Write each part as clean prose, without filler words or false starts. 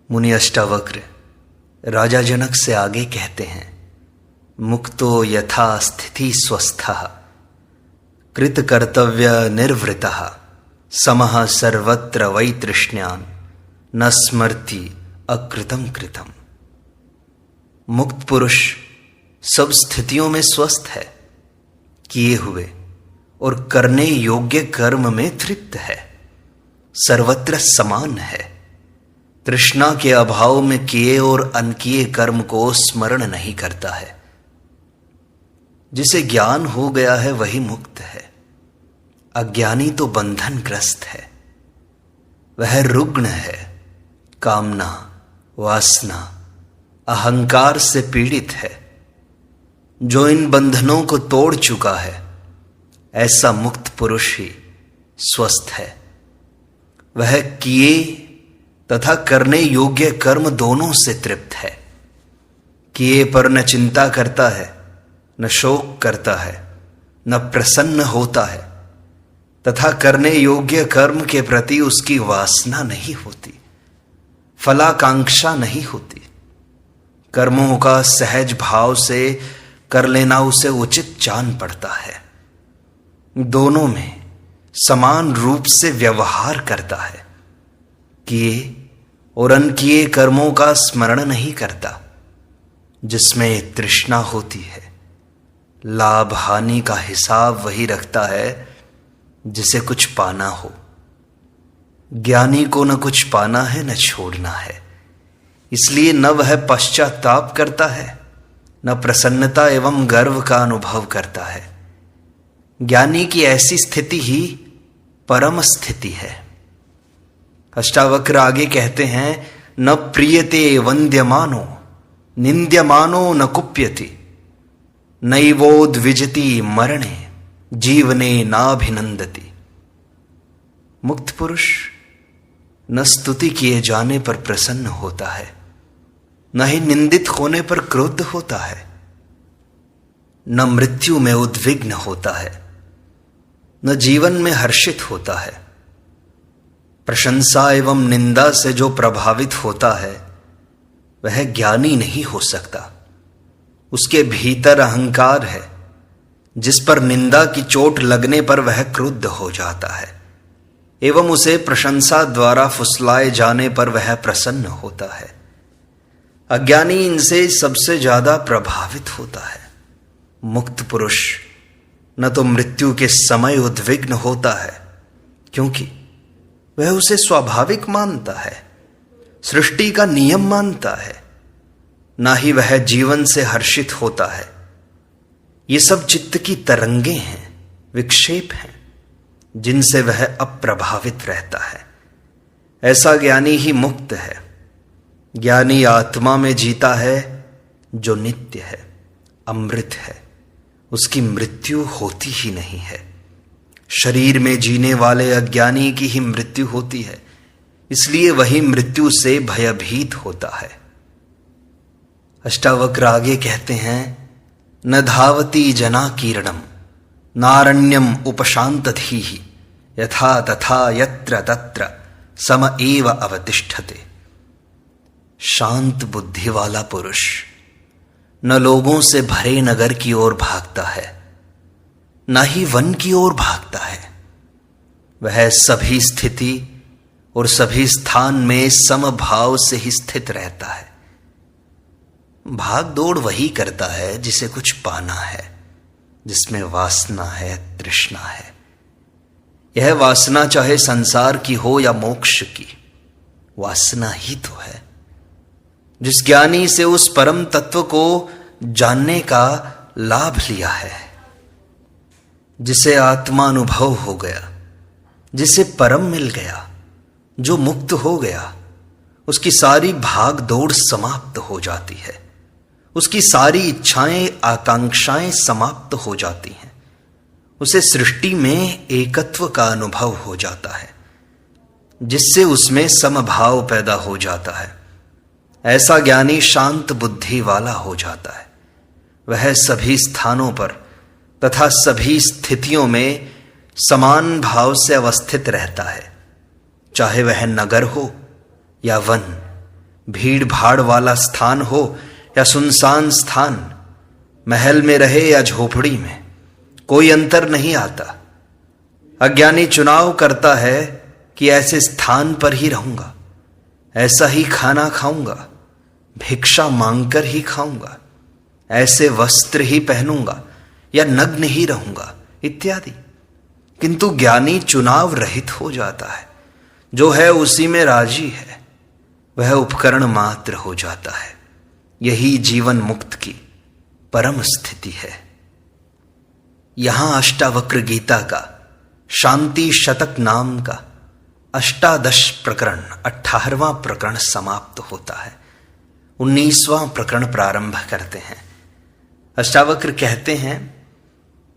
मुनि अष्टावक्र राजा जनक से आगे कहते हैं, मुक्तो यथा स्थिति स्वस्थः कृत कर्तव्य निर्वृतः समः सर्वत्र वै तृष्ण्यान् न स्मर्ति अकृतम कृतम। मुक्त पुरुष सब स्थितियों में स्वस्थ है, किए हुए और करने योग्य कर्म में तृप्त है, सर्वत्र समान है, तृष्णा के अभाव में किए और अनकिए कर्म को स्मरण नहीं करता है। जिसे ज्ञान हो गया है वही मुक्त है, अज्ञानी तो बंधनग्रस्त है। वह रुग्ण है, कामना, वासना, अहंकार से पीड़ित है। जो इन बंधनों को तोड़ चुका है, ऐसा मुक्त पुरुष ही स्वस्थ है। वह किए तथा करने योग्य कर्म दोनों से तृप्त है। किए पर न चिंता करता है, न शोक करता है, न प्रसन्न होता है, तथा करने योग्य कर्म के प्रति उसकी वासना नहीं होती, फलाकांक्षा नहीं होती। कर्मों का सहज भाव से कर लेना उसे उचित जान पड़ता है। दोनों में समान रूप से व्यवहार करता है। किए और अनकिए कर्मों का स्मरण नहीं करता। जिसमें तृष्णा होती है, लाभ हानि का हिसाब वही रखता है जिसे कुछ पाना हो। ज्ञानी को न कुछ पाना है न छोड़ना है, इसलिए न वह पश्चाताप करता है, न प्रसन्नता एवं गर्व का अनुभव करता है। ज्ञानी की ऐसी स्थिति ही परम स्थिति है। अष्टावक्र आगे कहते हैं, न प्रियते वंद्यमानो निंद्यमानो न कुप्यति नैवोद्विजति मरणे जीवने नाभिनंदति। मुक्त पुरुष न स्तुति किए जाने पर प्रसन्न होता है, न ही निंदित होने पर क्रोध होता है, न मृत्यु में उद्विग्न होता है, न जीवन में हर्षित होता है। प्रशंसा एवं निंदा से जो प्रभावित होता है वह ज्ञानी नहीं हो सकता। उसके भीतर अहंकार है, जिस पर निंदा की चोट लगने पर वह क्रुद्ध हो जाता है एवं उसे प्रशंसा द्वारा फुसलाए जाने पर वह प्रसन्न होता है। अज्ञानी इनसे सबसे ज्यादा प्रभावित होता है। मुक्त पुरुष न तो मृत्यु के समय उद्विग्न होता है, क्योंकि वह उसे स्वाभाविक मानता है, सृष्टि का नियम मानता है, ना ही वह जीवन से हर्षित होता है। ये सब चित्त की तरंगे हैं, विक्षेप हैं, जिनसे वह अप्रभावित रहता है। ऐसा ज्ञानी ही मुक्त है। ज्ञानी आत्मा में जीता है जो नित्य है, अमृत है, उसकी मृत्यु होती ही नहीं है। शरीर में जीने वाले अज्ञानी की ही मृत्यु होती है, इसलिए वही मृत्यु से भयभीत होता है। अष्टावक्र आगे कहते हैं, न धावती जना कीर्णम नारण्यम उपशांतधीः यथा तथा यत्र तत्र सम एव अवतिष्ठते। शांत बुद्धि वाला पुरुष न लोगों से भरे नगर की ओर भागता है, न ही वन की ओर भागता है। वह सभी स्थिति और सभी स्थान में समभाव से ही स्थित रहता है। भाग दौड़ वही करता है जिसे कुछ पाना है, जिसमें वासना है, तृष्णा है। यह वासना चाहे संसार की हो या मोक्ष की, वासना ही तो है। जिस ज्ञानी से उस परम तत्व को जानने का लाभ लिया है, जिसे आत्मानुभव हो गया, जिसे परम मिल गया, जो मुक्त हो गया, उसकी सारी भाग दौड़ समाप्त हो जाती है। उसकी सारी इच्छाएं, आकांक्षाएं समाप्त हो जाती हैं। उसे सृष्टि में एकत्व का अनुभव हो जाता है, जिससे उसमें समभाव पैदा हो जाता है। ऐसा ज्ञानी शांत बुद्धि वाला हो जाता है। वह सभी स्थानों पर तथा सभी स्थितियों में समान भाव से अवस्थित रहता है, चाहे वह नगर हो या वन, भीड़ भाड़ वाला स्थान हो या सुनसान स्थान, महल में रहे या झोपड़ी में, कोई अंतर नहीं आता। अज्ञानी चुनाव करता है कि ऐसे स्थान पर ही रहूंगा, ऐसा ही खाना खाऊंगा, भिक्षा मांगकर ही खाऊंगा, ऐसे वस्त्र ही पहनूंगा या नग्न ही रहूंगा इत्यादि। किंतु ज्ञानी चुनाव रहित हो जाता है, जो है उसी में राजी है, वह उपकरण मात्र हो जाता है। यही जीवन मुक्त की परम स्थिति है। यहां अष्टावक्र गीता का शांति शतक नाम का 18 प्रकरण 18वां प्रकरण समाप्त होता है। 19वां प्रकरण प्रारंभ करते हैं। अष्टावक्र कहते हैं,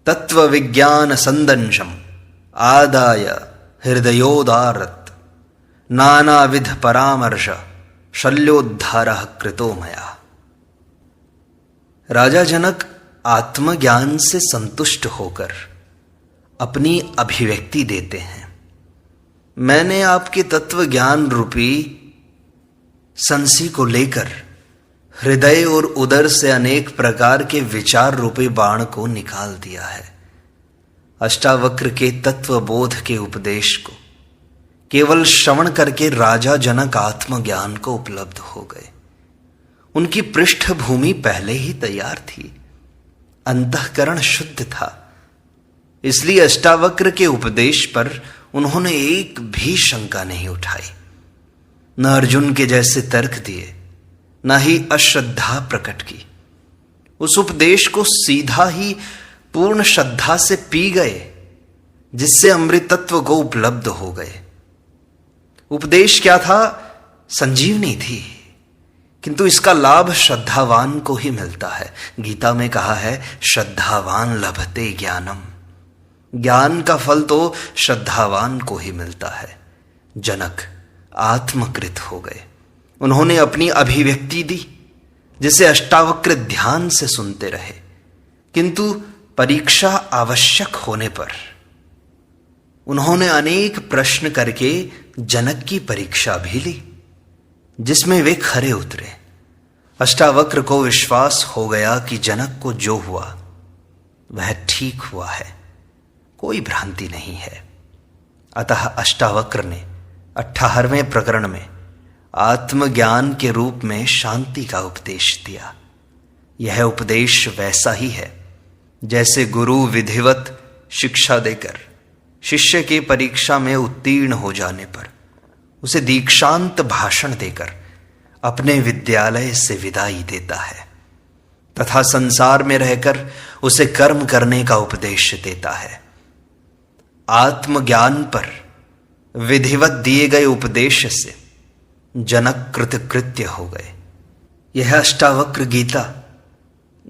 तत्व विज्ञान संदंशम आदाय हृदयोदारत नानाविध परामर्श शल्योद्धार कृतो मया। राजा जनक आत्मज्ञान से संतुष्ट होकर अपनी अभिव्यक्ति देते हैं। मैंने आपके तत्व ज्ञान रूपी संसी को लेकर हृदय और उदर से अनेक प्रकार के विचार रूपी बाण को निकाल दिया है। अष्टावक्र के तत्वबोध के उपदेश को केवल श्रवण करके राजा जनक आत्मज्ञान को उपलब्ध हो गए। उनकी पृष्ठभूमि पहले ही तैयार थी, अंतःकरण शुद्ध था। इसलिए अष्टावक्र के उपदेश पर उन्होंने एक भी शंका नहीं उठाई, न अर्जुन के जैसे तर्क दिए, न ही अश्रद्धा प्रकट की। उस उपदेश को सीधा ही पूर्ण श्रद्धा से पी गए, जिससे अमृतत्व को उपलब्ध हो गए। उपदेश क्या था? संजीवनी थी, किंतु इसका लाभ श्रद्धावान को ही मिलता है। गीता में कहा है, श्रद्धावान लभते ज्ञानम। ज्ञान का फल तो श्रद्धावान को ही मिलता है। जनक आत्मकृत हो गए। उन्होंने अपनी अभिव्यक्ति दी, जिसे अष्टावक्र ध्यान से सुनते रहे। किंतु परीक्षा आवश्यक होने पर उन्होंने अनेक प्रश्न करके जनक की परीक्षा भी ली, जिसमें वे खरे उतरे। अष्टावक्र को विश्वास हो गया कि जनक को जो हुआ वह ठीक हुआ है, कोई भ्रांति नहीं है। अतः अष्टावक्र ने 18वें प्रकरण में आत्मज्ञान के रूप में शांति का उपदेश दिया। यह उपदेश वैसा ही है जैसे गुरु विधिवत शिक्षा देकर शिष्य के परीक्षा में उत्तीर्ण हो जाने पर उसे दीक्षांत भाषण देकर अपने विद्यालय से विदाई देता है, तथा संसार में रहकर उसे कर्म करने का उपदेश देता है। आत्मज्ञान पर विधिवत दिए गए उपदेश से जनक कृतकृत्य हो गए। यह अष्टावक्र गीता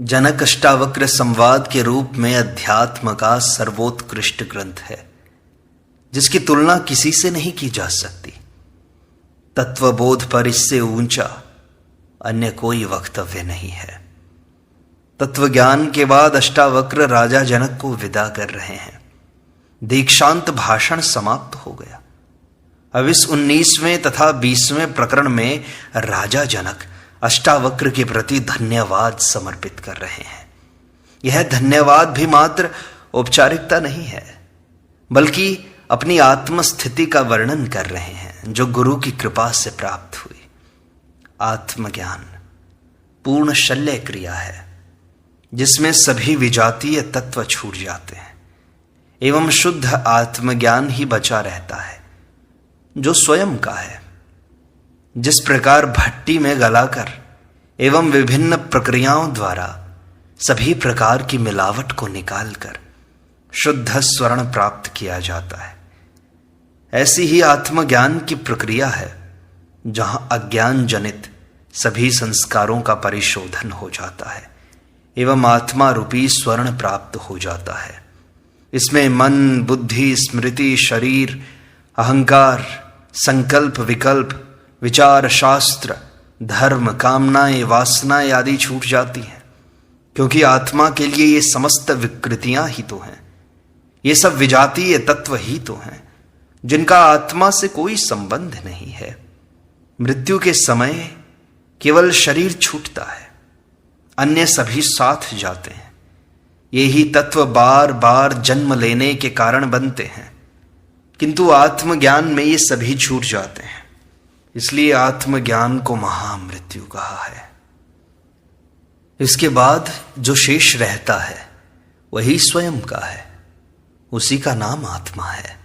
जनक अष्टावक्र संवाद के रूप में अध्यात्म का सर्वोत्कृष्ट ग्रंथ है, जिसकी तुलना किसी से नहीं की जा सकती। तत्वबोध पर इससे ऊंचा अन्य कोई वक्तव्य नहीं है। तत्वज्ञान के बाद अष्टावक्र राजा जनक को विदा कर रहे हैं। दीक्षांत भाषण समाप्त हो गया। अब इस 19वें तथा 20वें प्रकरण में राजा जनक अष्टावक्र के प्रति धन्यवाद समर्पित कर रहे हैं। यह धन्यवाद भी मात्र औपचारिकता नहीं है, बल्कि अपनी आत्मस्थिति का वर्णन कर रहे हैं, जो गुरु की कृपा से प्राप्त हुई। आत्मज्ञान पूर्ण शल्य क्रिया है, जिसमें सभी विजातीय तत्व छूट जाते हैं एवं शुद्ध आत्मज्ञान ही बचा रहता है, जो स्वयं का है। जिस प्रकार भट्टी में गलाकर एवं विभिन्न प्रक्रियाओं द्वारा सभी प्रकार की मिलावट को निकालकर शुद्ध स्वर्ण प्राप्त किया जाता है, ऐसी ही आत्मज्ञान की प्रक्रिया है, जहां अज्ञान जनित सभी संस्कारों का परिशोधन हो जाता है एवं आत्मा रूपी स्वर्ण प्राप्त हो जाता है। इसमें मन, बुद्धि, स्मृति, शरीर, अहंकार, संकल्प, विकल्प, विचार, शास्त्र, धर्म, कामनाएं, वासनाएं आदि छूट जाती हैं, क्योंकि आत्मा के लिए ये समस्त विकृतियां ही तो हैं। ये सब विजातीय तत्व ही तो हैं, जिनका आत्मा से कोई संबंध नहीं है। मृत्यु के समय केवल शरीर छूटता है, अन्य सभी साथ जाते हैं। ये ही तत्व बार बार जन्म लेने के कारण बनते हैं, किंतु आत्मज्ञान में ये सभी छूट जाते हैं। इसलिए आत्मज्ञान को महामृत्यु कहा है। इसके बाद जो शेष रहता है वही स्वयं का है, उसी का नाम आत्मा है।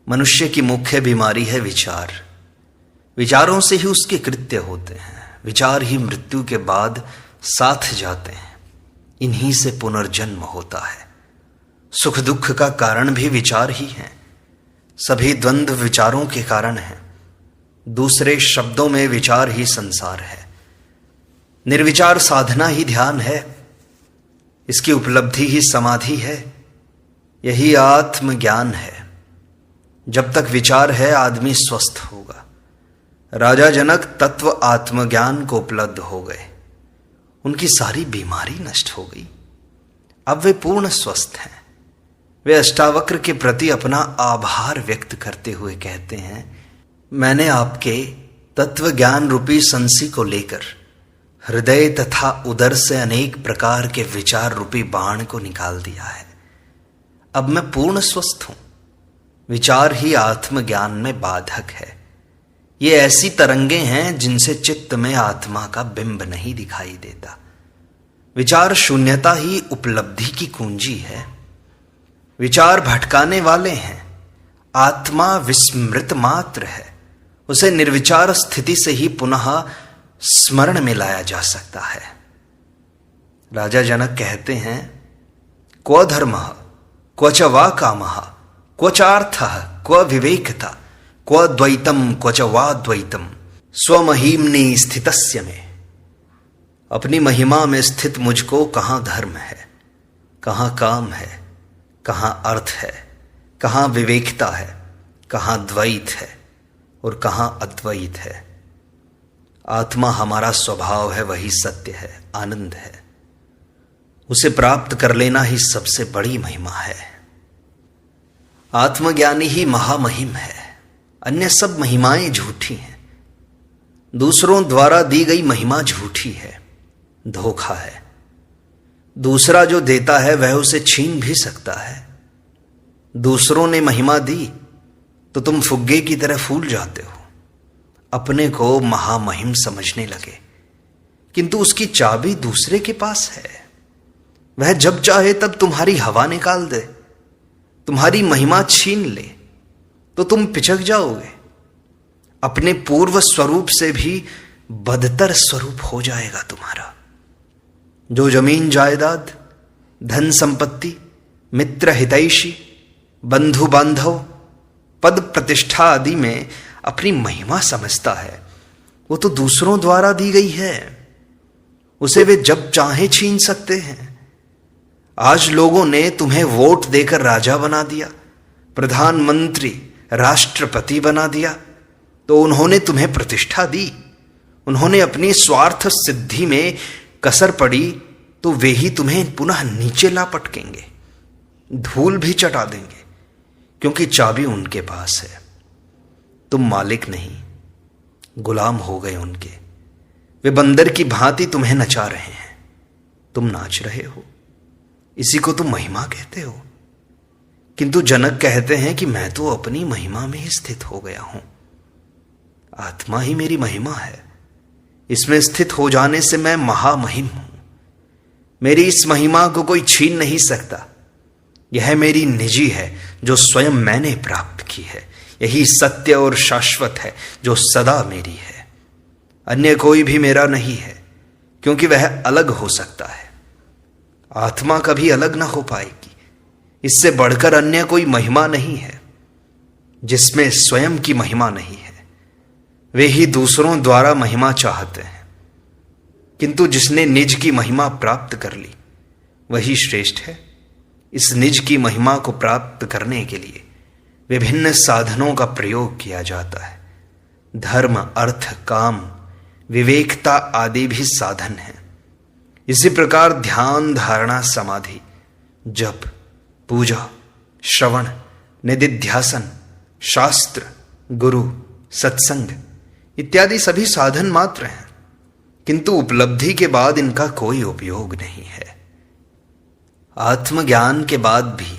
मनुष्य की मुख्य बीमारी है विचार। विचारों से ही उसके कृत्य होते हैं, विचार ही मृत्यु के बाद साथ जाते हैं, इन्हीं से पुनर्जन्म होता है। सुख दुख का कारण भी विचार ही है, सभी द्वंद्व विचारों के कारण है। दूसरे शब्दों में विचार ही संसार है। निर्विचार साधना ही ध्यान है, इसकी उपलब्धि ही समाधि है। यही आत्मज्ञान है। जब तक विचार है आदमी स्वस्थ होगा। राजा जनक तत्व आत्मज्ञान को उपलब्ध हो गए, उनकी सारी बीमारी नष्ट हो गई। अब वे पूर्ण स्वस्थ हैं। वे अष्टावक्र के प्रति अपना आभार व्यक्त करते हुए कहते हैं, मैंने आपके तत्व ज्ञान रूपी संसी को लेकर हृदय तथा उदर से अनेक प्रकार के विचार रूपी बाण को निकाल दिया है। अब मैं पूर्ण स्वस्थ हूं। विचार ही आत्मज्ञान में बाधक है। ये ऐसी तरंगे हैं जिनसे चित्त में आत्मा का बिंब नहीं दिखाई देता। विचार शून्यता ही उपलब्धि की कुंजी है। विचार भटकाने वाले हैं। आत्मा विस्मृत मात्र है। उसे निर्विचार स्थिति से ही पुनः स्मरण में लाया जा सकता है। राजा जनक कहते हैं, क्व धर्मः क्व च वा कामः क्व चार्थः क्व विवेकता क्व द्वैतम क्व च वा द्वैतम स्वमहिम्नि स्थितस्य में। अपनी महिमा में स्थित मुझको कहाँ धर्म है, कहाँ काम है, कहाँ अर्थ है, कहाँ विवेकता है, कहाँ द्वैत है और कहाँ अद्वैत है। आत्मा हमारा स्वभाव है, वही सत्य है, आनंद है। उसे प्राप्त कर लेना ही सबसे बड़ी महिमा है। आत्मज्ञानी ही महामहिम है। अन्य सब महिमाएं झूठी हैं। दूसरों द्वारा दी गई महिमा झूठी है, धोखा है। दूसरा जो देता है वह उसे छीन भी सकता है। दूसरों ने महिमा दी तो तुम फुग्गे की तरह फूल जाते हो, अपने को महामहिम समझने लगे, किंतु उसकी चाबी दूसरे के पास है। वह जब चाहे तब तुम्हारी हवा निकाल दे, तुम्हारी महिमा छीन ले तो तुम पिचक जाओगे। अपने पूर्व स्वरूप से भी बदतर स्वरूप हो जाएगा तुम्हारा। जो जमीन जायदाद, धन संपत्ति, मित्र हितैषी, बंधु बांधव, पद प्रतिष्ठा आदि में अपनी महिमा समझता है, वो तो दूसरों द्वारा दी गई है। उसे वे जब चाहे छीन सकते हैं। आज लोगों ने तुम्हें वोट देकर राजा बना दिया, प्रधानमंत्री, राष्ट्रपति बना दिया, तो उन्होंने तुम्हें प्रतिष्ठा दी। उन्होंने अपनी स्वार्थ सिद्धि में कसर पड़ी तो वे ही तुम्हें पुनः नीचे ला पटकेंगे, धूल भी चटा देंगे, क्योंकि चाबी उनके पास है। तुम मालिक नहीं, गुलाम हो गए उनके। वे बंदर की भांति तुम्हें नचा रहे हैं, तुम नाच रहे हो। इसी को तुम महिमा कहते हो। किंतु जनक कहते हैं कि मैं तो अपनी महिमा में ही स्थित हो गया हूं। आत्मा ही मेरी महिमा है। इसमें स्थित हो जाने से मैं महामहिम हूं। मेरी इस महिमा को कोई छीन नहीं सकता। यह मेरी निजी है जो स्वयं मैंने प्राप्त की है। यही सत्य और शाश्वत है जो सदा मेरी है। अन्य कोई भी मेरा नहीं है, क्योंकि वह अलग हो सकता है। आत्मा कभी अलग ना हो पाएगी। इससे बढ़कर अन्य कोई महिमा नहीं है। जिसमें स्वयं की महिमा नहीं है, वे ही दूसरों द्वारा महिमा चाहते हैं। किंतु जिसने निज की महिमा प्राप्त कर ली वही श्रेष्ठ है। इस निज की महिमा को प्राप्त करने के लिए विभिन्न साधनों का प्रयोग किया जाता है। धर्म, अर्थ, काम, विवेकता आदि भी साधन हैं। इसी प्रकार ध्यान, धारणा, समाधि, जप, पूजा, श्रवण, निदिध्यासन, शास्त्र, गुरु, सत्संग इत्यादि सभी साधन मात्र हैं। किंतु उपलब्धि के बाद इनका कोई उपयोग नहीं है। आत्मज्ञान के बाद भी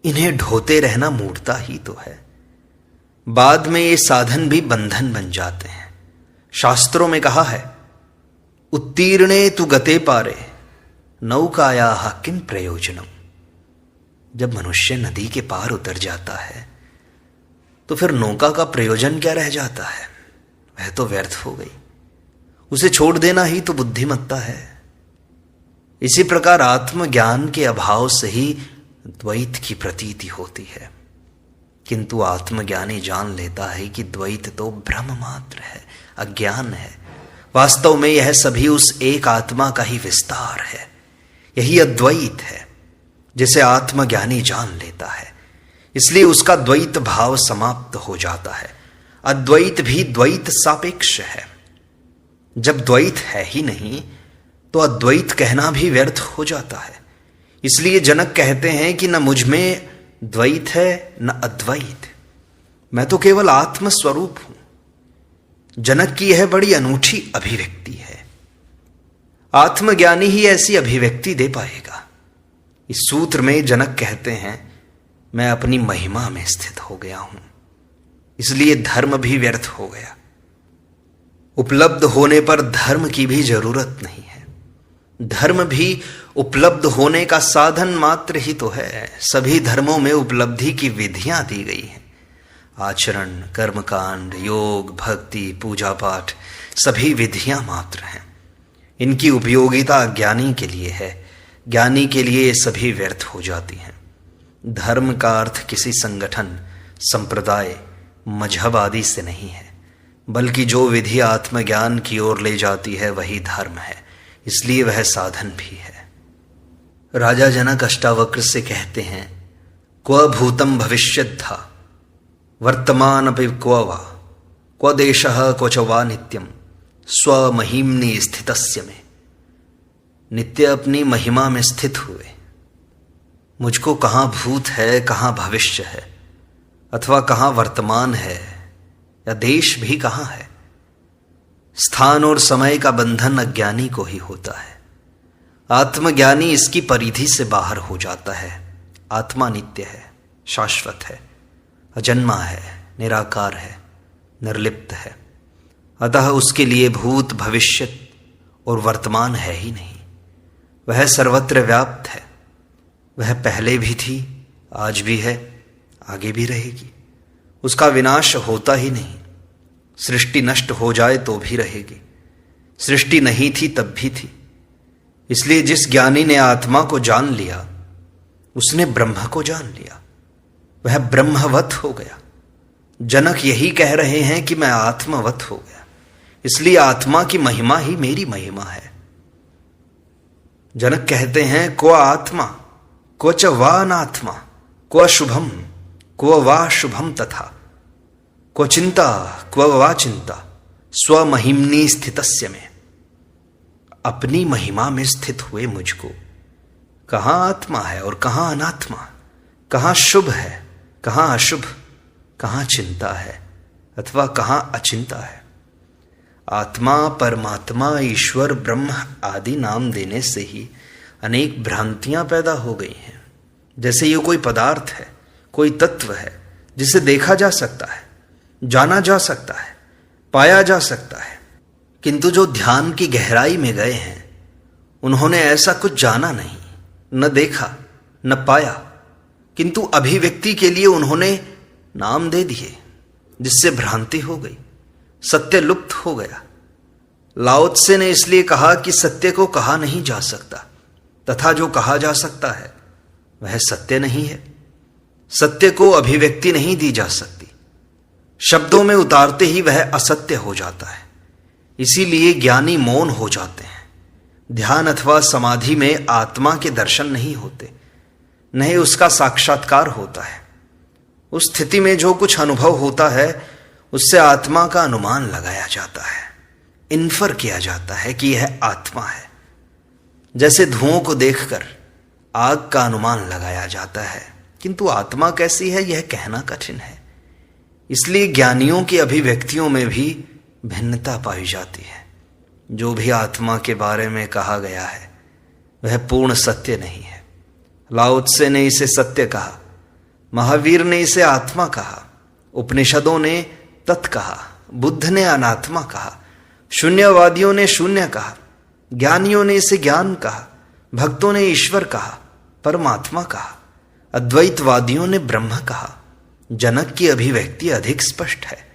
इन्हें ढोते रहना मूढ़ता ही तो है। बाद में ये साधन भी बंधन बन जाते हैं। शास्त्रों में कहा है, उत्तीर्णे तु गते पारे नौकायाः किं प्रयोजनम। जब मनुष्य नदी के पार उतर जाता है तो फिर नौका का प्रयोजन क्या रह जाता है? वह तो व्यर्थ हो गई। उसे छोड़ देना ही तो बुद्धिमत्ता है। इसी प्रकार आत्मज्ञान के अभाव से ही द्वैत की प्रतीति होती है। किंतु आत्मज्ञानी जान लेता है कि द्वैत तो भ्रम मात्र है, अज्ञान है। वास्तव में यह सभी उस एक आत्मा का ही विस्तार है। यही अद्वैत है जिसे आत्मज्ञानी जान लेता है। इसलिए उसका द्वैत भाव समाप्त हो जाता है। अद्वैत भी द्वैत सापेक्ष है। जब द्वैत है ही नहीं तो अद्वैत कहना भी व्यर्थ हो जाता है। इसलिए जनक कहते हैं कि न मुझ में द्वैत है न अद्वैत, मैं तो केवल आत्म स्वरूप हूं। जनक की यह बड़ी अनूठी अभिव्यक्ति है। आत्मज्ञानी ही ऐसी अभिव्यक्ति दे पाएगा। इस सूत्र में जनक कहते हैं, मैं अपनी महिमा में स्थित हो गया हूं, इसलिए धर्म भी व्यर्थ हो गया। उपलब्ध होने पर धर्म की भी जरूरत नहीं है। धर्म भी उपलब्ध होने का साधन मात्र ही तो है। सभी धर्मों में उपलब्धि की विधियां दी गई हैं। आचरण, कर्मकांड, योग, भक्ति, पूजा पाठ सभी विधियां मात्र हैं। इनकी उपयोगिता ज्ञानी के लिए है, ज्ञानी के लिए ये सभी व्यर्थ हो जाती हैं। धर्म का अर्थ किसी संगठन, संप्रदाय, मजहब आदि से नहीं है, बल्कि जो विधि आत्मज्ञान की ओर ले जाती है वही धर्म है। इसलिए वह साधन भी है। राजा जनक अष्टावक्र से कहते हैं, क्व भूतम भविष्यद् था वर्तमान अपि क्व वा क्व देशः क्व च वा नित्यम स्वमहिम्नि स्थितस्य में। नित्य अपनी महिमा में स्थित हुए मुझको कहाँ भूत है, कहाँ भविष्य है, अथवा कहाँ वर्तमान है या देश भी कहाँ है। स्थान और समय का बंधन अज्ञानी को ही होता है। आत्मज्ञानी इसकी परिधि से बाहर हो जाता है। आत्मा नित्य है, शाश्वत है, अजन्मा है, निराकार है, निर्लिप्त है। अतः उसके लिए भूत, भविष्य और वर्तमान है ही नहीं। वह सर्वत्र व्याप्त है। वह पहले भी थी, आज भी है, आगे भी रहेगी। उसका विनाश होता ही नहीं। सृष्टि नष्ट हो जाए तो भी रहेगी। सृष्टि नहीं थी तब भी थी। इसलिए जिस ज्ञानी ने आत्मा को जान लिया उसने ब्रह्म को जान लिया। वह ब्रह्मवत हो गया। जनक यही कह रहे हैं कि मैं आत्मवत हो गया। इसलिए आत्मा की महिमा ही मेरी महिमा है। जनक कहते हैं, क्व आत्मा क्व च वा अनात्मा क्व शुभम क्व वा शुभम तथा क्व चिंता क्व वा चिंता स्वमहिम्नि स्थितस्य में। अपनी महिमा में स्थित हुए मुझको कहाँ आत्मा है और कहाँ अनात्मा, कहाँ शुभ है, कहाँ अशुभ, कहाँ चिंता है अथवा कहाँ अचिंता है। आत्मा, परमात्मा, ईश्वर, ब्रह्म आदि नाम देने से ही अनेक भ्रांतियां पैदा हो गई हैं। जैसे ये कोई पदार्थ है, कोई तत्व है जिसे देखा जा सकता है, जाना जा सकता है, पाया जा सकता है। किंतु जो ध्यान की गहराई में गए हैं उन्होंने ऐसा कुछ जाना नहीं, न देखा, न पाया, किंतु अभिव्यक्ति के लिए उन्होंने नाम दे दिए, जिससे भ्रांति हो गई, सत्य लुप्त हो गया। लाओ त्से ने इसलिए कहा कि सत्य को कहा नहीं जा सकता, तथा जो कहा जा सकता है वह सत्य नहीं है। सत्य को अभिव्यक्ति नहीं दी जा सकती। शब्दों में उतारते ही वह असत्य हो जाता है। इसीलिए ज्ञानी मौन हो जाते हैं। ध्यान अथवा समाधि में आत्मा के दर्शन नहीं होते, न ही उसका साक्षात्कार होता है। उस स्थिति में जो कुछ अनुभव होता है उससे आत्मा का अनुमान लगाया जाता है, इन्फर किया जाता है कि यह आत्मा है। जैसे धुओं को देखकर आग का अनुमान लगाया जाता है, किंतु आत्मा कैसी है यह कहना कठिन है। इसलिए ज्ञानियों की अभिव्यक्तियों में भी भिन्नता पाई जाती है। जो भी आत्मा के बारे में कहा गया है वह पूर्ण सत्य नहीं है। लाओ त्से ने इसे सत्य कहा, महावीर ने इसे आत्मा कहा, उपनिषदों ने तत् कहा, बुद्ध ने अनात्मा कहा, शून्यवादियों ने शून्य कहा, ज्ञानियों ने इसे ज्ञान कहा, भक्तों ने ईश्वर कहा, परमात्मा कहा, अद्वैतवादियों ने ब्रह्म कहा। जनक की अभिव्यक्ति अधिक स्पष्ट है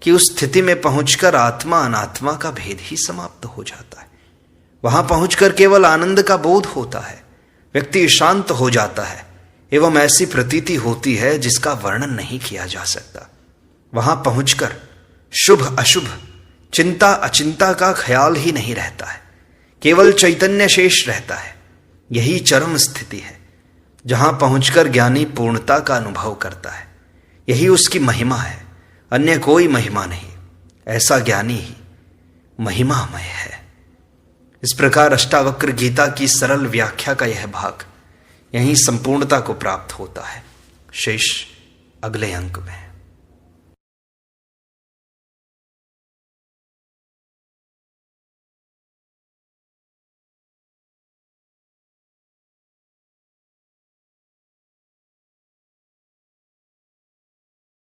कि उस स्थिति में पहुंचकर आत्मा अनात्मा का भेद ही समाप्त हो जाता है। वहां पहुंचकर केवल आनंद का बोध होता है, व्यक्ति शांत हो जाता है एवं ऐसी प्रतीति होती है जिसका वर्णन नहीं किया जा सकता। वहां पहुंचकर शुभ अशुभ, चिंता अचिंता का ख्याल ही नहीं रहता है, केवल चैतन्य शेष रहता है। यही चरम स्थिति है जहां पहुंचकर ज्ञानी पूर्णता का अनुभव करता है। यही उसकी महिमा है, अन्य कोई महिमा नहीं। ऐसा ज्ञानी ही महिमामय है। इस प्रकार अष्टावक्र गीता की सरल व्याख्या का यह भाग यहीं संपूर्णता को प्राप्त होता है। शेष अगले अंक में।